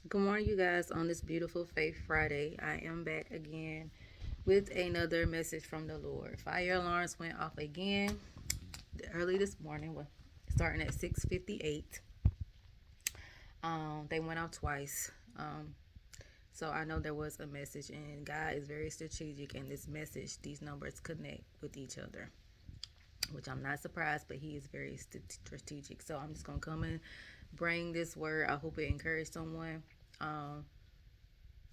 Good morning, you guys, on this beautiful Faith Friday. I am back again with another message from the Lord. Fire alarms went off again early this morning, starting at 6:58. They went off twice. So I know there was a message, and God is very strategic in this message. These numbers connect with each other, which I'm not surprised, but He is very strategic. So I'm just gonna come and bring this word. I hope it encouraged someone um,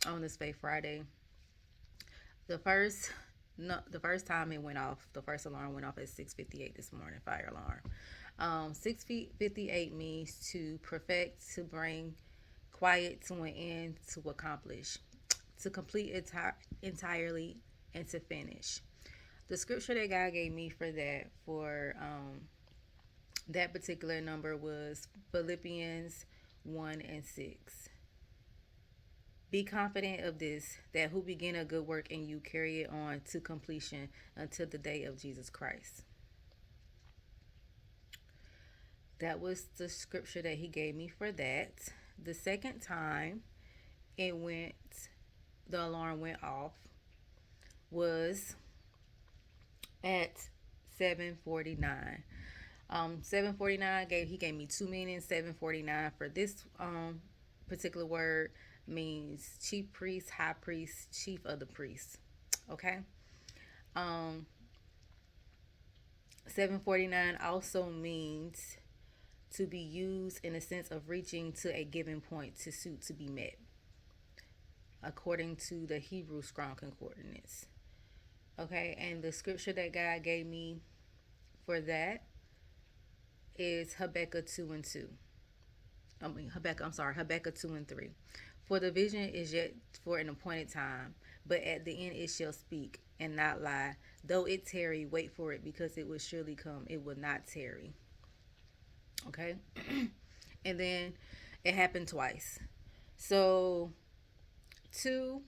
on this Faith Friday. The first no, the first time it went off, the first alarm went off at 6:58 this morning. Fire alarm. 6:58 means to perfect, to bring quiet to an end, to accomplish, to complete it entirely, and to finish. The scripture that God gave me for that particular number was Philippians 1:6. Be confident of this, that who begin a good work in you carry it on to completion until the day of Jesus Christ. That was the scripture that he gave me for that. The second time it went, the alarm went off was at 7:49. 7:49 he gave me two meanings. 7:49 for this particular word means chief priest, high priest, chief of the priests. Okay. Um, 7:49 also means to be used in the sense of reaching to a given point to suit to be met, according to the Hebrew Strong Concordance. Okay, and the scripture that God gave me for that is Habakkuk 2:2. Habakkuk 2:3. For the vision is yet for an appointed time, but at the end it shall speak and not lie. Though it tarry, wait for it, because it will surely come. It will not tarry. Okay, and then it happened twice. So two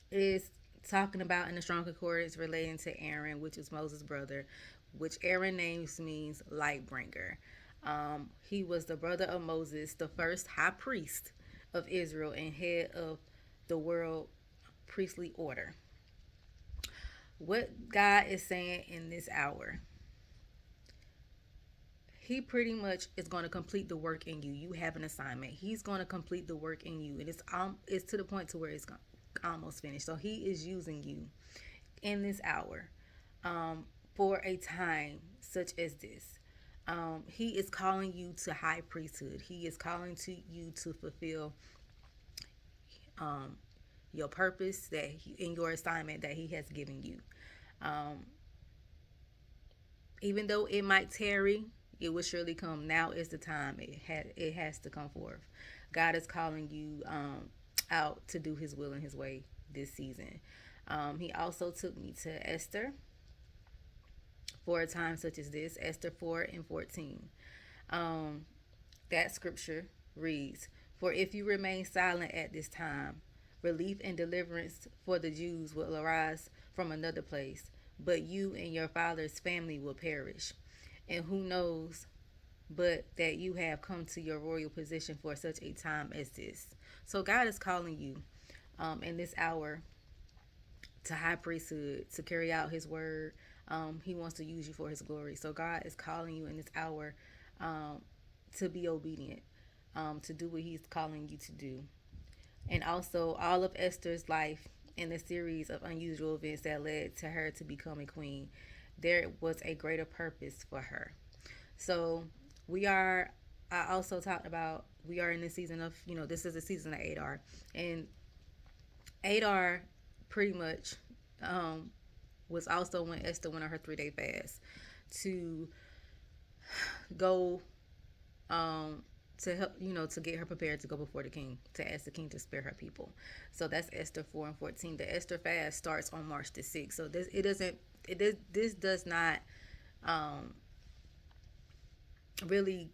is talking about in the Strong Concordance relating to Aaron, which is Moses' brother, which Aaron names means light bringer. He was the brother of Moses, the first high priest of Israel and head of the world priestly order. What God is saying in this hour, He pretty much is going to complete the work in you. You have an assignment. He's going to complete the work in you, and it's to the point to where it's almost finished. So He is using you in this hour for a time such as this. He is calling you to high priesthood. He is calling to you to fulfill um, your purpose in your assignment that He has given you. Um, Even though it might tarry, it will surely come. Now is the time. It has to come forth. God is calling you out to do His will and His way this season. He also took me to Esther for a time such as this. Esther 4:14. Um, that scripture reads, "For if you remain silent at this time, relief and deliverance for the Jews will arise from another place, but you and your father's family will perish. And who knows but that you have come to your royal position for such a time as this." So God is calling you in this hour to high priesthood, to carry out His word. He wants to use you for His glory. So God is calling you in this hour um, to be obedient, to do what He's calling you to do. And also, all of Esther's life in the series of unusual events that led to her to become a queen, there was a greater purpose for her. So we are. I also talked about we are in the season of, this is the season of Adar, and Adar pretty much um, was also when Esther went on her 3 day fast to go um, to help, to get her prepared to go before the king, to ask the king to spare her people. So that's Esther 4:14. The Esther fast starts on March the 6th. So this does not um, really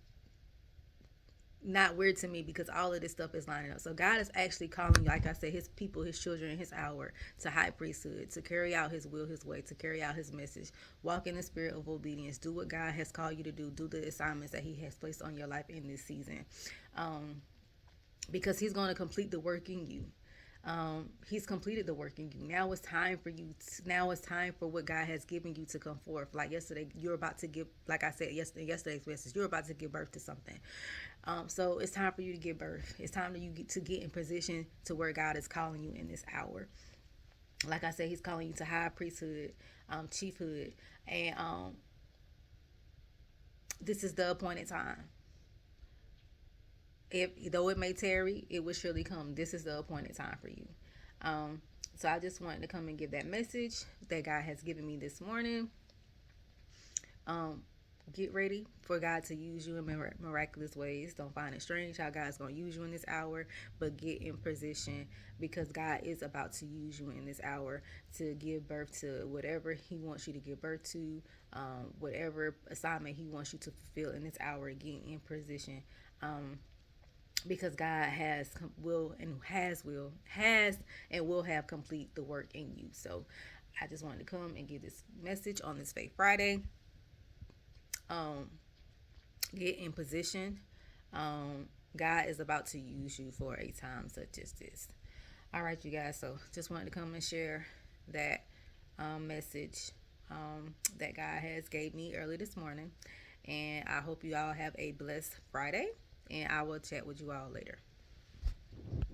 not weird to me, because all of this stuff is lining up. So God is actually calling, like I said, His people, His children in His hour to high priesthood, to carry out His will, His way, to carry out His message. Walk in the spirit of obedience. Do what God has called you to do. Do the assignments that He has placed on your life in this season. Um, because he's going to complete the work in you. He's completed the work in you. Now it's time for you. Now it's time for what God has given you to come forth. Like yesterday, you're about to give. Like I said yesterday's message, you're about to give birth to something. So it's time for you to give birth. It's time for you to get in position to where God is calling you in this hour. Like I said, He's calling you to high priesthood, chiefhood, and this is the appointed time. If though it may tarry, it will surely come. This is the appointed time for you. Um, so I just wanted to come and give that message that God has given me this morning. Um, get ready for God to use you in miraculous ways. Don't find it strange how God's going to use you in this hour, but get in position because God is about to use you in this hour to give birth to whatever He wants you to give birth to, whatever assignment He wants you to fulfill in this hour. Get in position. Because God has and will have complete the work in you. So I just wanted to come and give this message on this Faith Friday. Um, get in position. God is about to use you for a time such as this. All right, you guys. So just wanted to come and share that message that God has gave me early this morning, and I hope you all have a blessed Friday. And I will chat with you all later.